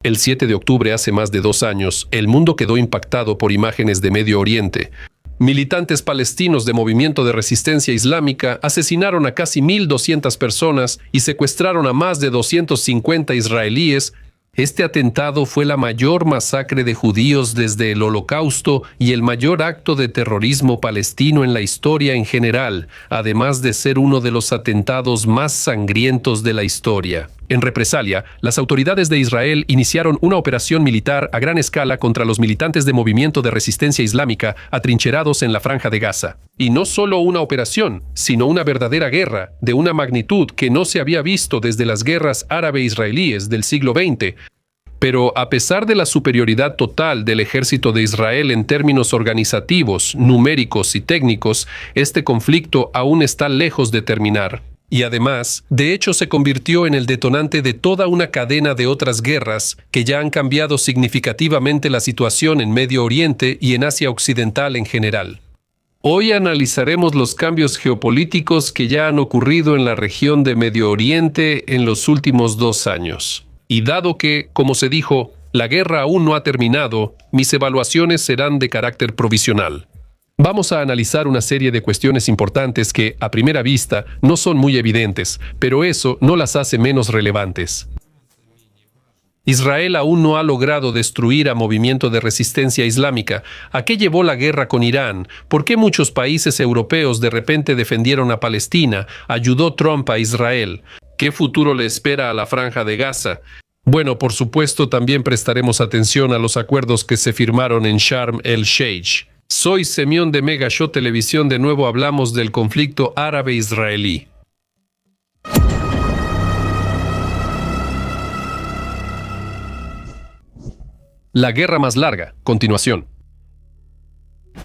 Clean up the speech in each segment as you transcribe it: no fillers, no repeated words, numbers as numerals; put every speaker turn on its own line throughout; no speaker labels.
El 7 de octubre, hace más de 2 años, el mundo quedó impactado por imágenes de Medio Oriente. Militantes palestinos de Movimiento de Resistencia Islámica asesinaron a casi 1.200 personas y secuestraron a más de 250 israelíes. Este atentado fue la mayor masacre de judíos desde el Holocausto y el mayor acto de terrorismo palestino en la historia en general, además de ser uno de los atentados más sangrientos de la historia. En represalia, las autoridades de Israel iniciaron una operación militar a gran escala contra los militantes de Movimiento de Resistencia Islámica atrincherados en la Franja de Gaza. Y no solo una operación, sino una verdadera guerra, de una magnitud que no se había visto desde las guerras árabe-israelíes del siglo XX. Pero a pesar de la superioridad total del ejército de Israel en términos organizativos, numéricos y técnicos, este conflicto aún está lejos de terminar. Y además, de hecho, se convirtió en el detonante de toda una cadena de otras guerras que ya han cambiado significativamente la situación en Medio Oriente y en Asia Occidental en general. Hoy analizaremos los cambios geopolíticos que ya han ocurrido en la región de Medio Oriente en los últimos 2 años. Y dado que, como se dijo, la guerra aún no ha terminado, mis evaluaciones serán de carácter provisional. Vamos a analizar una serie de cuestiones importantes que, a primera vista, no son muy evidentes, pero eso no las hace menos relevantes. Israel aún no ha logrado destruir a Movimiento de Resistencia Islámica. ¿A qué llevó la guerra con Irán? ¿Por qué muchos países europeos de repente defendieron a Palestina? ¿Ayudó Trump a Israel? ¿Qué futuro le espera a la Franja de Gaza? Bueno, por supuesto, también prestaremos atención a los acuerdos que se firmaron en Sharm el-Sheikh. Soy Semión de Mega Show Televisión. De nuevo hablamos del conflicto árabe-israelí. La guerra más larga. Continuación.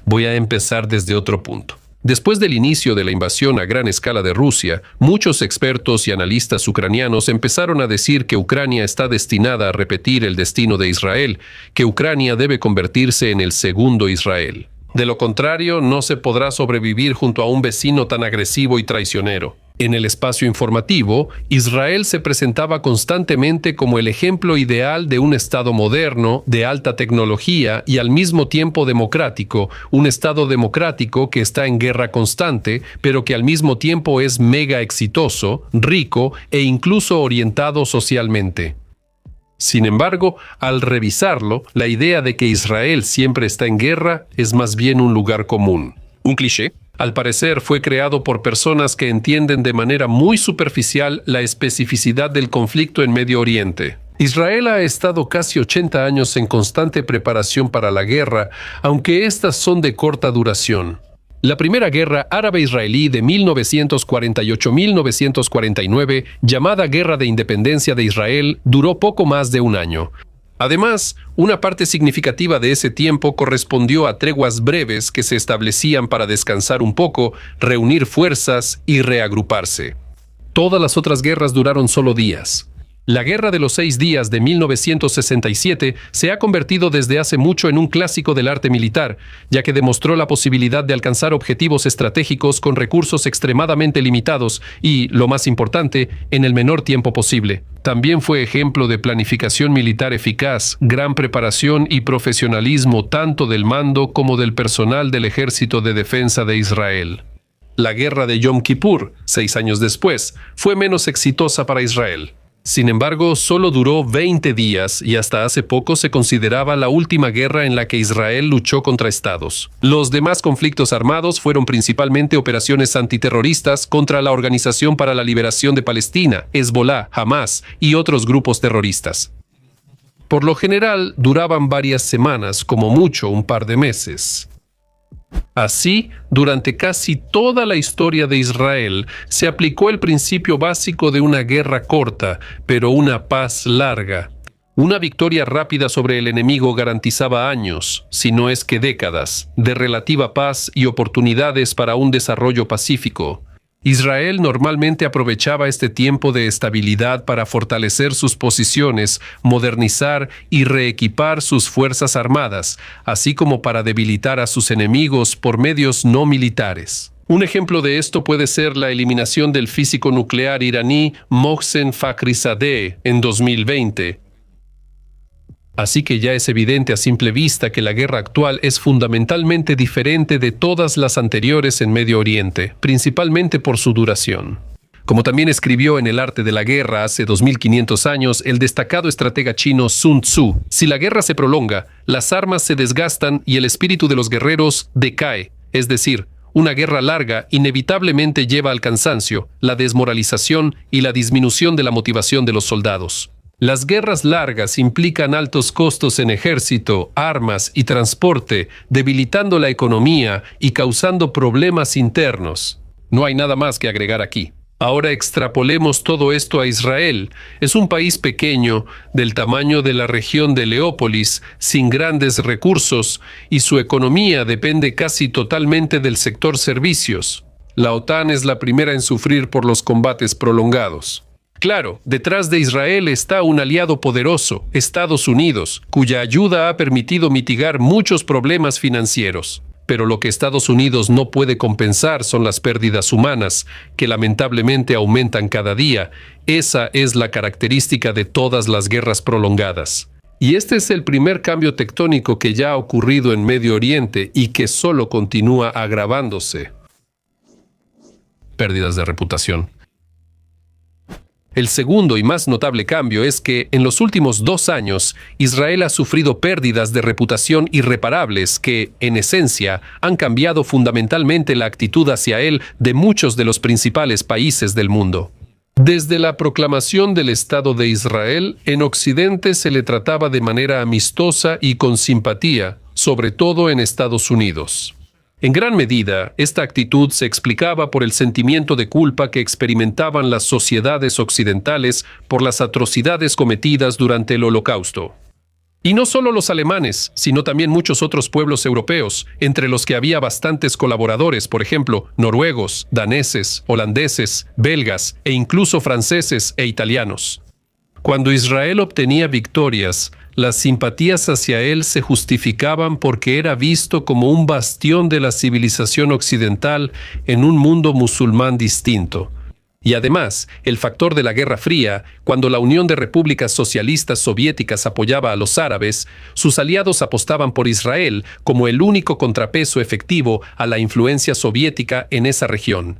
Voy a empezar desde otro punto. Después del inicio de la invasión a gran escala de Rusia, muchos expertos y analistas ucranianos empezaron a decir que Ucrania está destinada a repetir el destino de Israel, que Ucrania debe convertirse en el segundo Israel. De lo contrario, no se podrá sobrevivir junto a un vecino tan agresivo y traicionero. En el espacio informativo, Israel se presentaba constantemente como el ejemplo ideal de un Estado moderno, de alta tecnología y al mismo tiempo democrático, un Estado democrático que está en guerra constante, pero que al mismo tiempo es mega exitoso, rico e incluso orientado socialmente. Sin embargo, al revisarlo, la idea de que Israel siempre está en guerra es más bien un lugar común. Un cliché. Al parecer, fue creado por personas que entienden de manera muy superficial la especificidad del conflicto en Medio Oriente. Israel ha estado casi 80 años en constante preparación para la guerra, aunque estas son de corta duración. La primera guerra árabe-israelí de 1948-1949, llamada Guerra de Independencia de Israel, duró poco más de un año. Además, una parte significativa de ese tiempo correspondió a treguas breves que se establecían para descansar un poco, reunir fuerzas y reagruparse. Todas las otras guerras duraron solo días. La Guerra de los 6 días de 1967 se ha convertido desde hace mucho en un clásico del arte militar, ya que demostró la posibilidad de alcanzar objetivos estratégicos con recursos extremadamente limitados y, lo más importante, en el menor tiempo posible. También fue ejemplo de planificación militar eficaz, gran preparación y profesionalismo tanto del mando como del personal del Ejército de Defensa de Israel. La Guerra de Yom Kippur, 6 años después, fue menos exitosa para Israel. Sin embargo, solo duró 20 días y hasta hace poco se consideraba la última guerra en la que Israel luchó contra estados. Los demás conflictos armados fueron principalmente operaciones antiterroristas contra la Organización para la Liberación de Palestina, Hezbollah, Hamas y otros grupos terroristas. Por lo general, duraban varias semanas, como mucho un par de meses. Así, durante casi toda la historia de Israel, se aplicó el principio básico de una guerra corta, pero una paz larga. Una victoria rápida sobre el enemigo garantizaba años, si no es que décadas, de relativa paz y oportunidades para un desarrollo pacífico. Israel normalmente aprovechaba este tiempo de estabilidad para fortalecer sus posiciones, modernizar y reequipar sus fuerzas armadas, así como para debilitar a sus enemigos por medios no militares. Un ejemplo de esto puede ser la eliminación del físico nuclear iraní Mohsen Fakhrizadeh en 2020. Así que ya es evidente a simple vista que la guerra actual es fundamentalmente diferente de todas las anteriores en Medio Oriente, principalmente por su duración. Como también escribió en El arte de la guerra hace 2500 años el destacado estratega chino Sun Tzu, si la guerra se prolonga, las armas se desgastan y el espíritu de los guerreros decae, es decir, una guerra larga inevitablemente lleva al cansancio, la desmoralización y la disminución de la motivación de los soldados. Las guerras largas implican altos costos en ejército, armas y transporte, debilitando la economía y causando problemas internos. No hay nada más que agregar aquí. Ahora extrapolemos todo esto a Israel. Es un país pequeño, del tamaño de la región de Leópolis, sin grandes recursos, y su economía depende casi totalmente del sector servicios. La OTAN es la primera en sufrir por los combates prolongados. Claro, detrás de Israel está un aliado poderoso, Estados Unidos, cuya ayuda ha permitido mitigar muchos problemas financieros. Pero lo que Estados Unidos no puede compensar son las pérdidas humanas, que lamentablemente aumentan cada día. Esa es la característica de todas las guerras prolongadas. Y este es el primer cambio tectónico que ya ha ocurrido en Medio Oriente y que solo continúa agravándose. Pérdidas de reputación. El segundo y más notable cambio es que, en los últimos 2 años, Israel ha sufrido pérdidas de reputación irreparables que, en esencia, han cambiado fundamentalmente la actitud hacia él de muchos de los principales países del mundo. Desde la proclamación del Estado de Israel, en Occidente se le trataba de manera amistosa y con simpatía, sobre todo en Estados Unidos. En gran medida, esta actitud se explicaba por el sentimiento de culpa que experimentaban las sociedades occidentales por las atrocidades cometidas durante el Holocausto. Y no solo los alemanes, sino también muchos otros pueblos europeos, entre los que había bastantes colaboradores, por ejemplo, noruegos, daneses, holandeses, belgas e incluso franceses e italianos. Cuando Israel obtenía victorias, las simpatías hacia él se justificaban porque era visto como un bastión de la civilización occidental en un mundo musulmán distinto. Y además, el factor de la Guerra Fría, cuando la Unión de Repúblicas Socialistas Soviéticas apoyaba a los árabes, sus aliados apostaban por Israel como el único contrapeso efectivo a la influencia soviética en esa región.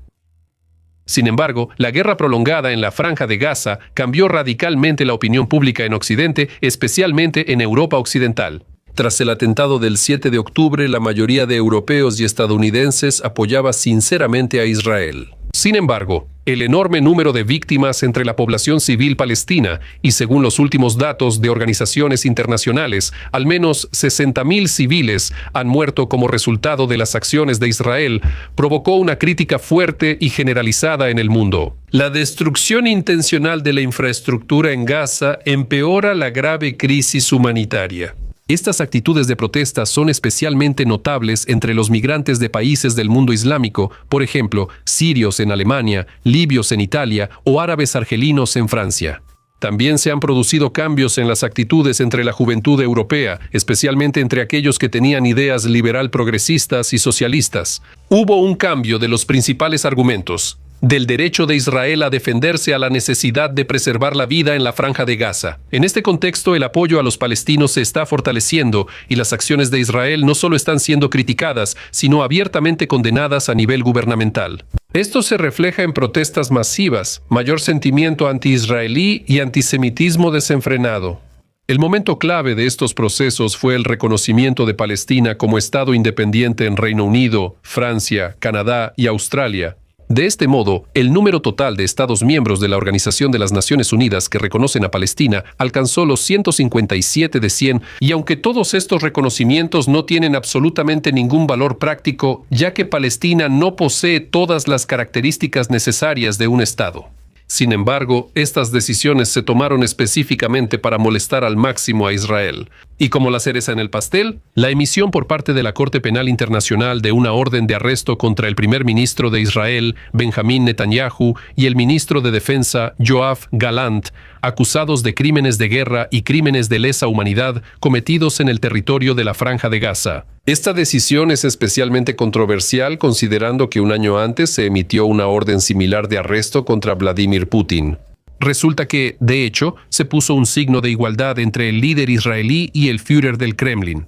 Sin embargo, la guerra prolongada en la Franja de Gaza cambió radicalmente la opinión pública en Occidente, especialmente en Europa Occidental. Tras el atentado del 7 de octubre, la mayoría de europeos y estadounidenses apoyaba sinceramente a Israel. Sin embargo, el enorme número de víctimas entre la población civil palestina y, según los últimos datos de organizaciones internacionales, al menos 60.000 civiles han muerto como resultado de las acciones de Israel, provocó una crítica fuerte y generalizada en el mundo. La destrucción intencional de la infraestructura en Gaza empeora la grave crisis humanitaria. Estas actitudes de protesta son especialmente notables entre los migrantes de países del mundo islámico, por ejemplo, sirios en Alemania, libios en Italia o árabes argelinos en Francia. También se han producido cambios en las actitudes entre la juventud europea, especialmente entre aquellos que tenían ideas liberal progresistas y socialistas. Hubo un cambio de los principales argumentos, del derecho de Israel a defenderse a la necesidad de preservar la vida en la Franja de Gaza. En este contexto, el apoyo a los palestinos se está fortaleciendo y las acciones de Israel no solo están siendo criticadas, sino abiertamente condenadas a nivel gubernamental. Esto se refleja en protestas masivas, mayor sentimiento anti-israelí y antisemitismo desenfrenado. El momento clave de estos procesos fue el reconocimiento de Palestina como Estado independiente en Reino Unido, Francia, Canadá y Australia. De este modo, el número total de Estados miembros de la Organización de las Naciones Unidas que reconocen a Palestina alcanzó los 157 de 100, y aunque todos estos reconocimientos no tienen absolutamente ningún valor práctico, ya que Palestina no posee todas las características necesarias de un Estado. Sin embargo, estas decisiones se tomaron específicamente para molestar al máximo a Israel. Y como la cereza en el pastel, la emisión por parte de la Corte Penal Internacional de una orden de arresto contra el primer ministro de Israel, Benjamín Netanyahu, y el ministro de Defensa, Yoav Gallant, acusados de crímenes de guerra y crímenes de lesa humanidad cometidos en el territorio de la Franja de Gaza. Esta decisión es especialmente controversial considerando que un año antes se emitió una orden similar de arresto contra Vladimir Putin. Resulta que, de hecho, se puso un signo de igualdad entre el líder israelí y el Führer del Kremlin.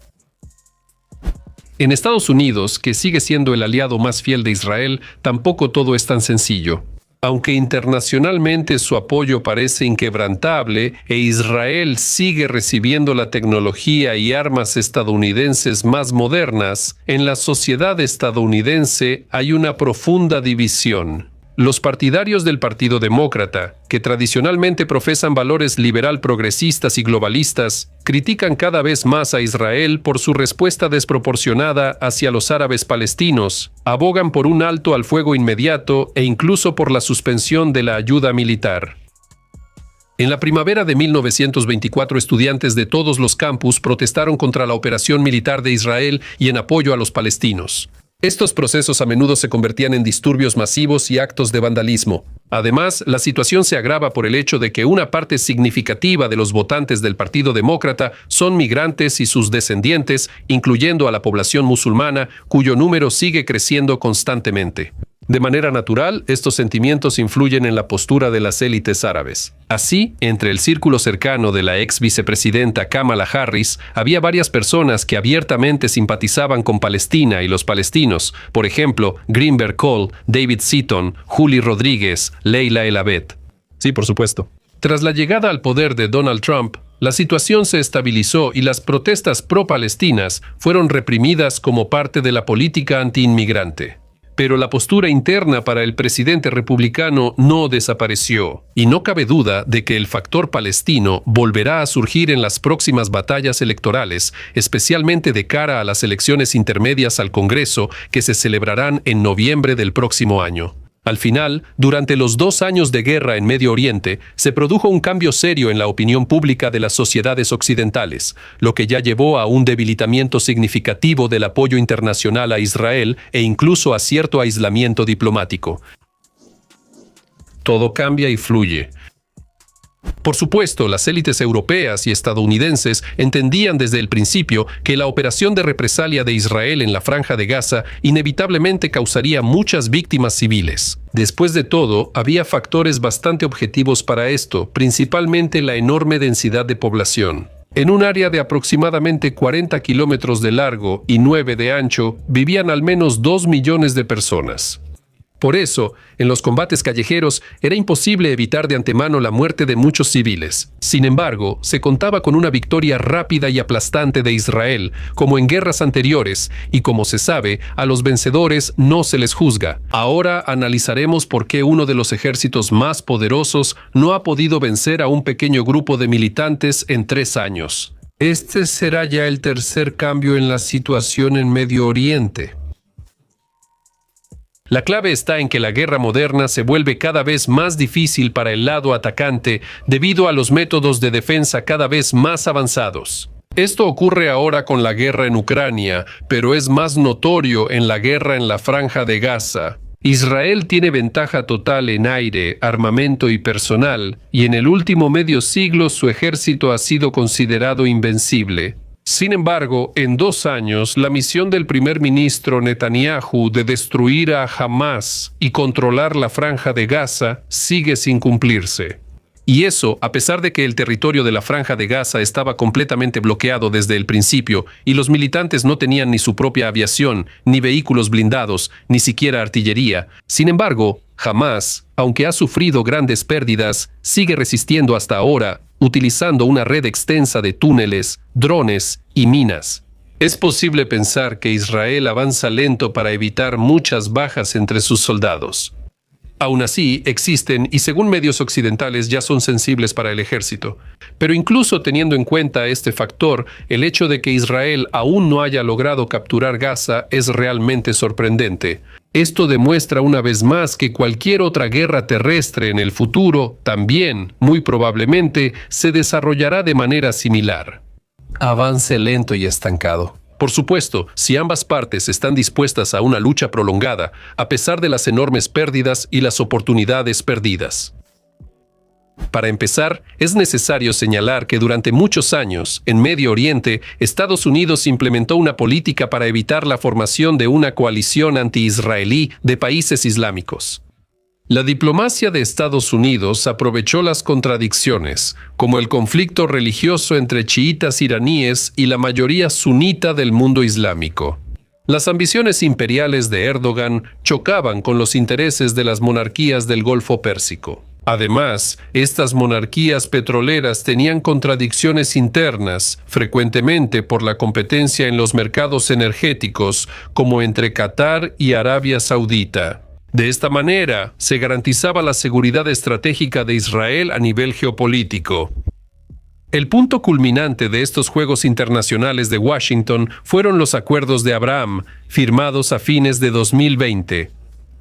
En Estados Unidos, que sigue siendo el aliado más fiel de Israel, tampoco todo es tan sencillo. Aunque internacionalmente su apoyo parece inquebrantable e Israel sigue recibiendo la tecnología y armas estadounidenses más modernas, en la sociedad estadounidense hay una profunda división. Los partidarios del Partido Demócrata, que tradicionalmente profesan valores liberal progresistas y globalistas, critican cada vez más a Israel por su respuesta desproporcionada hacia los árabes palestinos, abogan por un alto al fuego inmediato e incluso por la suspensión de la ayuda militar. En la primavera de 1924, estudiantes de todos los campus protestaron contra la operación militar de Israel y en apoyo a los palestinos. Estos procesos a menudo se convertían en disturbios masivos y actos de vandalismo. Además, la situación se agrava por el hecho de que una parte significativa de los votantes del Partido Demócrata son migrantes y sus descendientes, incluyendo a la población musulmana, cuyo número sigue creciendo constantemente. De manera natural, estos sentimientos influyen en la postura de las élites árabes. Así, entre el círculo cercano de la ex vicepresidenta Kamala Harris, había varias personas que abiertamente simpatizaban con Palestina y los palestinos, por ejemplo, Greenberg Cole, David Seaton, Julie Rodríguez, Leila El Abed. Sí, por supuesto. Tras la llegada al poder de Donald Trump, la situación se estabilizó y las protestas pro-palestinas fueron reprimidas como parte de la política anti-inmigrante. Pero la postura interna para el presidente republicano no desapareció, y no cabe duda de que el factor palestino volverá a surgir en las próximas batallas electorales, especialmente de cara a las elecciones intermedias al Congreso que se celebrarán en noviembre del próximo año. Al final, durante los 2 años de guerra en Medio Oriente, se produjo un cambio serio en la opinión pública de las sociedades occidentales, lo que ya llevó a un debilitamiento significativo del apoyo internacional a Israel e incluso a cierto aislamiento diplomático. Todo cambia y fluye. Por supuesto, las élites europeas y estadounidenses entendían desde el principio que la operación de represalia de Israel en la Franja de Gaza inevitablemente causaría muchas víctimas civiles. Después de todo, había factores bastante objetivos para esto, principalmente la enorme densidad de población. En un área de aproximadamente 40 kilómetros de largo y 9 de ancho, vivían al menos 2 millones de personas. Por eso, en los combates callejeros era imposible evitar de antemano la muerte de muchos civiles. Sin embargo, se contaba con una victoria rápida y aplastante de Israel, como en guerras anteriores, y como se sabe, a los vencedores no se les juzga. Ahora analizaremos por qué uno de los ejércitos más poderosos no ha podido vencer a un pequeño grupo de militantes en 3 años. Este será ya el tercer cambio en la situación en Medio Oriente. La clave está en que la guerra moderna se vuelve cada vez más difícil para el lado atacante debido a los métodos de defensa cada vez más avanzados. Esto ocurre ahora con la guerra en Ucrania, pero es más notorio en la guerra en la Franja de Gaza. Israel tiene ventaja total en aire, armamento y personal, y en el último medio siglo su ejército ha sido considerado invencible. Sin embargo, en 2 años, la misión del primer ministro Netanyahu de destruir a Hamas y controlar la Franja de Gaza sigue sin cumplirse. Y eso, a pesar de que el territorio de la Franja de Gaza estaba completamente bloqueado desde el principio y los militantes no tenían ni su propia aviación, ni vehículos blindados, ni siquiera artillería. Sin embargo, Hamas, aunque ha sufrido grandes pérdidas, sigue resistiendo hasta ahora, utilizando una red extensa de túneles, drones y minas. Es posible pensar que Israel avanza lento para evitar muchas bajas entre sus soldados. Aún así, existen, y según medios occidentales ya son sensibles para el ejército. Pero incluso teniendo en cuenta este factor, el hecho de que Israel aún no haya logrado capturar Gaza es realmente sorprendente. Esto demuestra una vez más que cualquier otra guerra terrestre en el futuro también, muy probablemente, se desarrollará de manera similar. Avance lento y estancado. Por supuesto, si ambas partes están dispuestas a una lucha prolongada, a pesar de las enormes pérdidas y las oportunidades perdidas. Para empezar, es necesario señalar que durante muchos años, en Medio Oriente, Estados Unidos implementó una política para evitar la formación de una coalición anti-israelí de países islámicos. La diplomacia de Estados Unidos aprovechó las contradicciones, como el conflicto religioso entre chiitas iraníes y la mayoría sunita del mundo islámico. Las ambiciones imperiales de Erdogan chocaban con los intereses de las monarquías del Golfo Pérsico. Además, estas monarquías petroleras tenían contradicciones internas, frecuentemente por la competencia en los mercados energéticos, como entre Qatar y Arabia Saudita. De esta manera, se garantizaba la seguridad estratégica de Israel a nivel geopolítico. El punto culminante de estos Juegos Internacionales de Washington fueron los Acuerdos de Abraham, firmados a fines de 2020.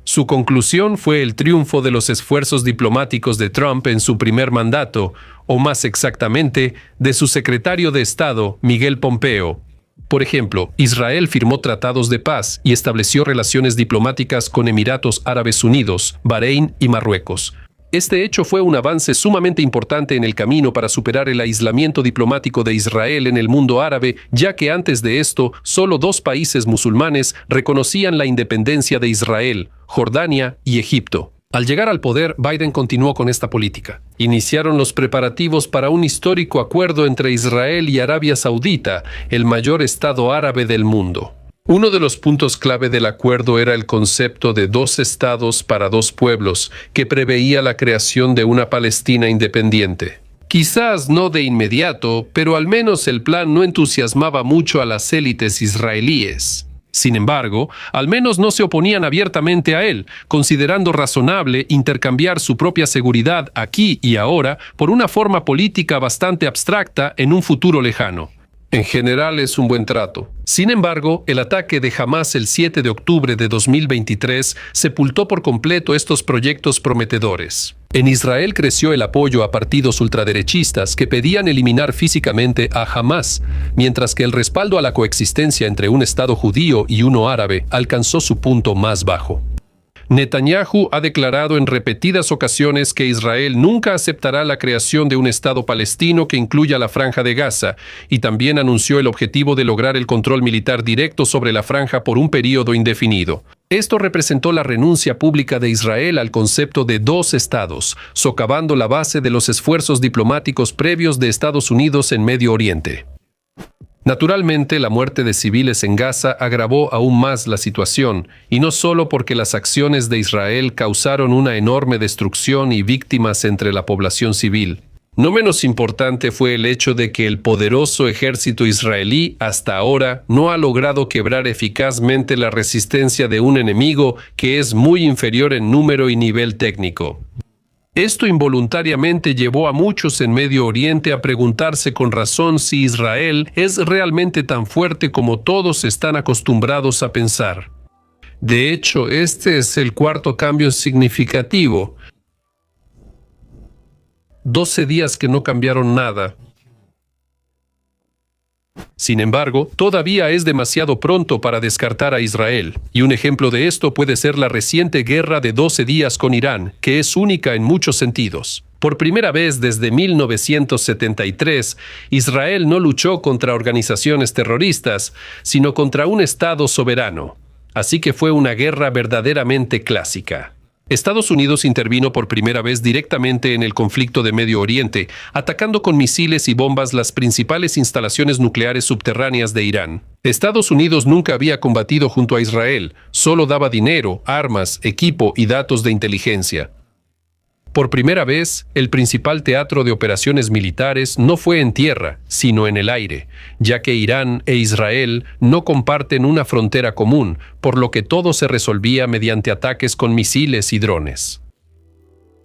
Su conclusión fue el triunfo de los esfuerzos diplomáticos de Trump en su primer mandato, o más exactamente, de su secretario de Estado, Miguel Pompeo. Por ejemplo, Israel firmó tratados de paz y estableció relaciones diplomáticas con Emiratos Árabes Unidos, Bahrein y Marruecos. Este hecho fue un avance sumamente importante en el camino para superar el aislamiento diplomático de Israel en el mundo árabe, ya que antes de esto, solo 2 países musulmanes reconocían la independencia de Israel, Jordania y Egipto. Al llegar al poder, Biden continuó con esta política. Iniciaron los preparativos para un histórico acuerdo entre Israel y Arabia Saudita, el mayor estado árabe del mundo. Uno de los puntos clave del acuerdo era el concepto de 2 estados para 2 pueblos, que preveía la creación de una Palestina independiente. Quizás no de inmediato, pero al menos el plan no entusiasmaba mucho a las élites israelíes. Sin embargo, al menos no se oponían abiertamente a él, considerando razonable intercambiar su propia seguridad aquí y ahora por una forma política bastante abstracta en un futuro lejano. En general es un buen trato. Sin embargo, el ataque de Hamás el 7 de octubre de 2023 sepultó por completo estos proyectos prometedores. En Israel creció el apoyo a partidos ultraderechistas que pedían eliminar físicamente a Hamás, mientras que el respaldo a la coexistencia entre un Estado judío y uno árabe alcanzó su punto más bajo. Netanyahu ha declarado en repetidas ocasiones que Israel nunca aceptará la creación de un Estado palestino que incluya la Franja de Gaza, y también anunció el objetivo de lograr el control militar directo sobre la franja por un período indefinido. Esto representó la renuncia pública de Israel al concepto de 2 estados, socavando la base de los esfuerzos diplomáticos previos de Estados Unidos en Medio Oriente. Naturalmente, la muerte de civiles en Gaza agravó aún más la situación, y no solo porque las acciones de Israel causaron una enorme destrucción y víctimas entre la población civil. No menos importante fue el hecho de que el poderoso ejército israelí hasta ahora no ha logrado quebrar eficazmente la resistencia de un enemigo que es muy inferior en número y nivel técnico. Esto involuntariamente llevó a muchos en Medio Oriente a preguntarse con razón si Israel es realmente tan fuerte como todos están acostumbrados a pensar. De hecho, este es el 4º cambio significativo. 12 días que no cambiaron nada. Sin embargo, todavía es demasiado pronto para descartar a Israel, y un ejemplo de esto puede ser la reciente guerra de 12 días con Irán, que es única en muchos sentidos. Por primera vez desde 1973, Israel no luchó contra organizaciones terroristas, sino contra un Estado soberano. Así que fue una guerra verdaderamente clásica. Estados Unidos intervino por primera vez directamente en el conflicto de Medio Oriente, atacando con misiles y bombas las principales instalaciones nucleares subterráneas de Irán. Estados Unidos nunca había combatido junto a Israel, solo daba dinero, armas, equipo y datos de inteligencia. Por primera vez, el principal teatro de operaciones militares no fue en tierra, sino en el aire, ya que Irán e Israel no comparten una frontera común, por lo que todo se resolvía mediante ataques con misiles y drones.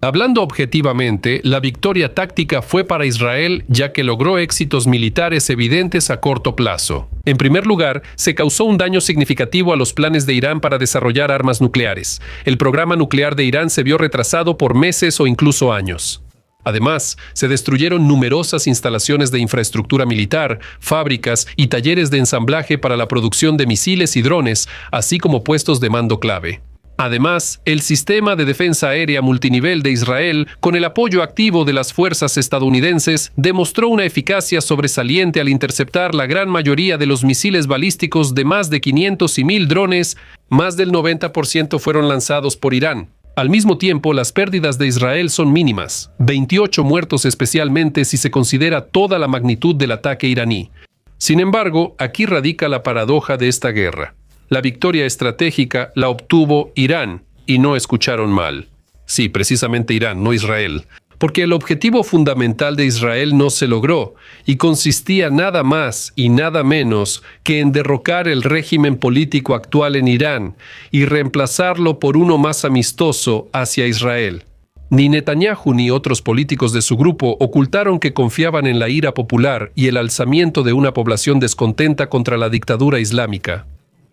Hablando objetivamente, la victoria táctica fue para Israel, ya que logró éxitos militares evidentes a corto plazo. En primer lugar, se causó un daño significativo a los planes de Irán para desarrollar armas nucleares. El programa nuclear de Irán se vio retrasado por meses o incluso años. Además, se destruyeron numerosas instalaciones de infraestructura militar, fábricas y talleres de ensamblaje para la producción de misiles y drones, así como puestos de mando clave. Además, el sistema de defensa aérea multinivel de Israel, con el apoyo activo de las fuerzas estadounidenses, demostró una eficacia sobresaliente al interceptar la gran mayoría de los misiles balísticos de más de 500 y 1000 drones. Más del 90% fueron lanzados por Irán. Al mismo tiempo, las pérdidas de Israel son mínimas, 28 muertos especialmente si se considera toda la magnitud del ataque iraní. Sin embargo, aquí radica la paradoja de esta guerra. La victoria estratégica la obtuvo Irán, y no escucharon mal. Sí, precisamente Irán, no Israel. Porque el objetivo fundamental de Israel no se logró, y consistía nada más y nada menos que en derrocar el régimen político actual en Irán y reemplazarlo por uno más amistoso hacia Israel. Ni Netanyahu ni otros políticos de su grupo ocultaron que confiaban en la ira popular y el alzamiento de una población descontenta contra la dictadura islámica.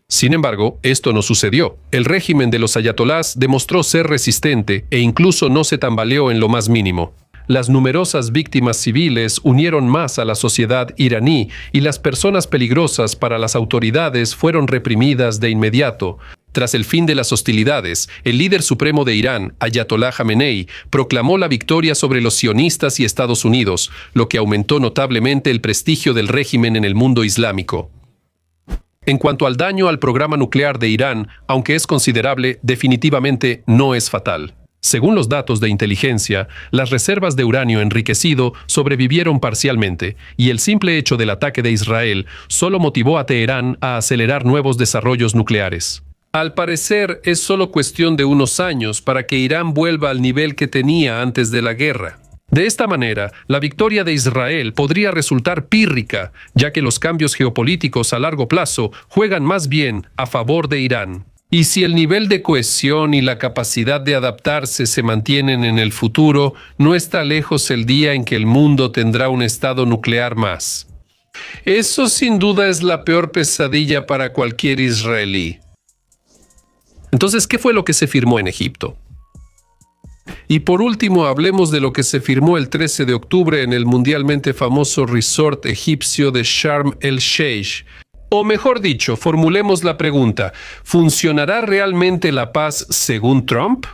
Sin embargo, esto no sucedió. El régimen de los ayatolás demostró ser resistente e incluso no se tambaleó en lo más mínimo. Las numerosas víctimas civiles unieron más a la sociedad iraní y las personas peligrosas para las autoridades fueron reprimidas de inmediato. Tras el fin de las hostilidades, el líder supremo de Irán, Ayatollah Jamenei, proclamó la victoria sobre los sionistas y Estados Unidos, lo que aumentó notablemente el prestigio del régimen en el mundo islámico. En cuanto al daño al programa nuclear de Irán, aunque es considerable, definitivamente no es fatal. Según los datos de inteligencia, las reservas de uranio enriquecido sobrevivieron parcialmente, y el simple hecho del ataque de Israel solo motivó a Teherán a acelerar nuevos desarrollos nucleares. Al parecer, es solo cuestión de unos años para que Irán vuelva al nivel que tenía antes de la guerra. De esta manera, la victoria de Israel podría resultar pírrica, ya que los cambios geopolíticos a largo plazo juegan más bien a favor de Irán. Y si el nivel de cohesión y la capacidad de adaptarse se mantienen en el futuro, no está lejos el día en que el mundo tendrá un estado nuclear más. Eso sin duda es la peor pesadilla para cualquier israelí. Entonces, ¿qué fue lo que se firmó en Egipto? Y por último, hablemos de lo que se firmó el 13 de octubre en el mundialmente famoso resort egipcio de Sharm el-Sheikh. O mejor dicho, formulemos la pregunta, ¿funcionará realmente la paz según Trump?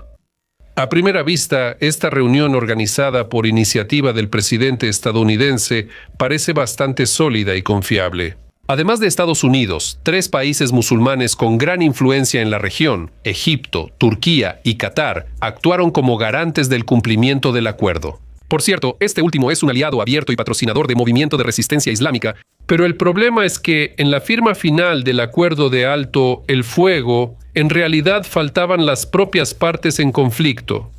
A primera vista, esta reunión organizada por iniciativa del presidente estadounidense parece bastante sólida y confiable. Además de Estados Unidos, 3 países musulmanes con gran influencia en la región, Egipto, Turquía y Qatar, actuaron como garantes del cumplimiento del acuerdo. Por cierto, este último es un aliado abierto y patrocinador de movimiento de resistencia islámica, pero el problema es que en la firma final del acuerdo de alto el fuego, en realidad faltaban las propias partes en conflicto.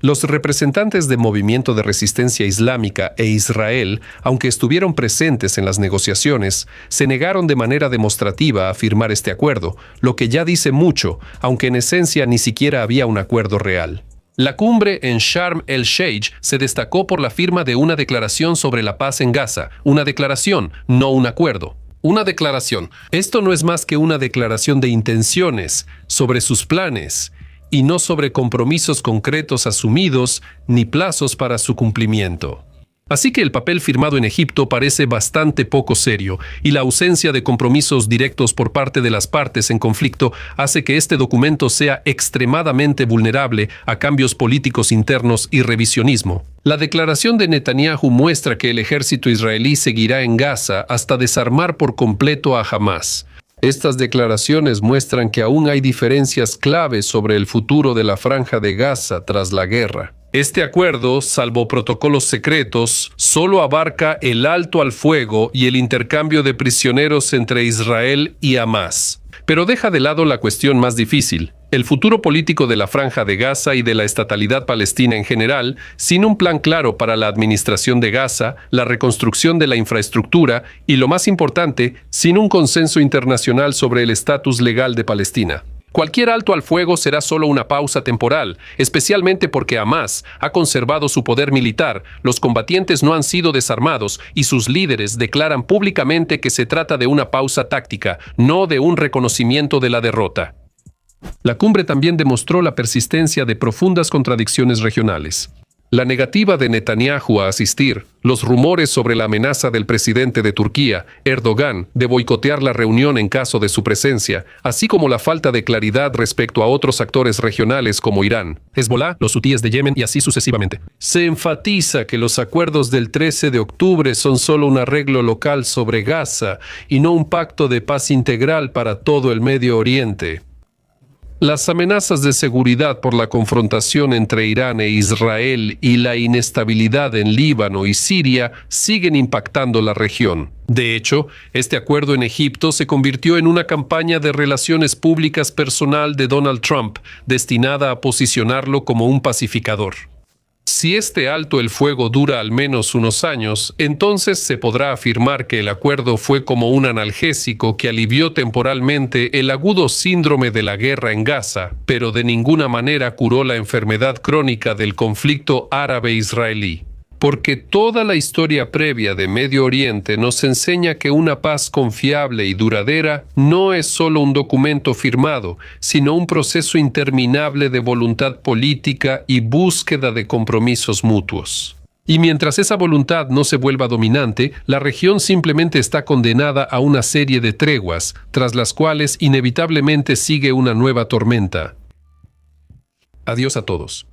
Los representantes del movimiento de resistencia islámica e Israel, aunque estuvieron presentes en las negociaciones, se negaron de manera demostrativa a firmar este acuerdo, lo que ya dice mucho, aunque en esencia ni siquiera había un acuerdo real. La cumbre en Sharm el-Sheikh se destacó por la firma de una declaración sobre la paz en Gaza, una declaración, no un acuerdo. Una declaración. Esto no es más que una declaración de intenciones sobre sus planes, y no sobre compromisos concretos asumidos ni plazos para su cumplimiento. Así que el papel firmado en Egipto parece bastante poco serio, y la ausencia de compromisos directos por parte de las partes en conflicto hace que este documento sea extremadamente vulnerable a cambios políticos internos y revisionismo. La declaración de Netanyahu muestra que el ejército israelí seguirá en Gaza hasta desarmar por completo a Hamás. Estas declaraciones muestran que aún hay diferencias claves sobre el futuro de la Franja de Gaza tras la guerra. Este acuerdo, salvo protocolos secretos, solo abarca el alto al fuego y el intercambio de prisioneros entre Israel y Hamás. Pero deja de lado la cuestión más difícil, el futuro político de la Franja de Gaza y de la estatalidad palestina en general, sin un plan claro para la administración de Gaza, la reconstrucción de la infraestructura y, lo más importante, sin un consenso internacional sobre el estatus legal de Palestina. Cualquier alto al fuego será solo una pausa temporal, especialmente porque Hamás ha conservado su poder militar, los combatientes no han sido desarmados y sus líderes declaran públicamente que se trata de una pausa táctica, no de un reconocimiento de la derrota. La cumbre también demostró la persistencia de profundas contradicciones regionales. La negativa de Netanyahu a asistir, los rumores sobre la amenaza del presidente de Turquía, Erdogan, de boicotear la reunión en caso de su presencia, así como la falta de claridad respecto a otros actores regionales como Irán, Hezbollah, los hutíes de Yemen y así sucesivamente. Se enfatiza que los acuerdos del 13 de octubre son solo un arreglo local sobre Gaza y no un pacto de paz integral para todo el Medio Oriente. Las amenazas de seguridad por la confrontación entre Irán e Israel y la inestabilidad en Líbano y Siria siguen impactando la región. De hecho, este acuerdo en Egipto se convirtió en una campaña de relaciones públicas personal de Donald Trump, destinada a posicionarlo como un pacificador. Si este alto el fuego dura al menos unos años, entonces se podrá afirmar que el acuerdo fue como un analgésico que alivió temporalmente el agudo síndrome de la guerra en Gaza, pero de ninguna manera curó la enfermedad crónica del conflicto árabe-israelí. Porque toda la historia previa de Medio Oriente nos enseña que una paz confiable y duradera no es solo un documento firmado, sino un proceso interminable de voluntad política y búsqueda de compromisos mutuos. Y mientras esa voluntad no se vuelva dominante, la región simplemente está condenada a una serie de treguas, tras las cuales inevitablemente sigue una nueva tormenta. Adiós a todos.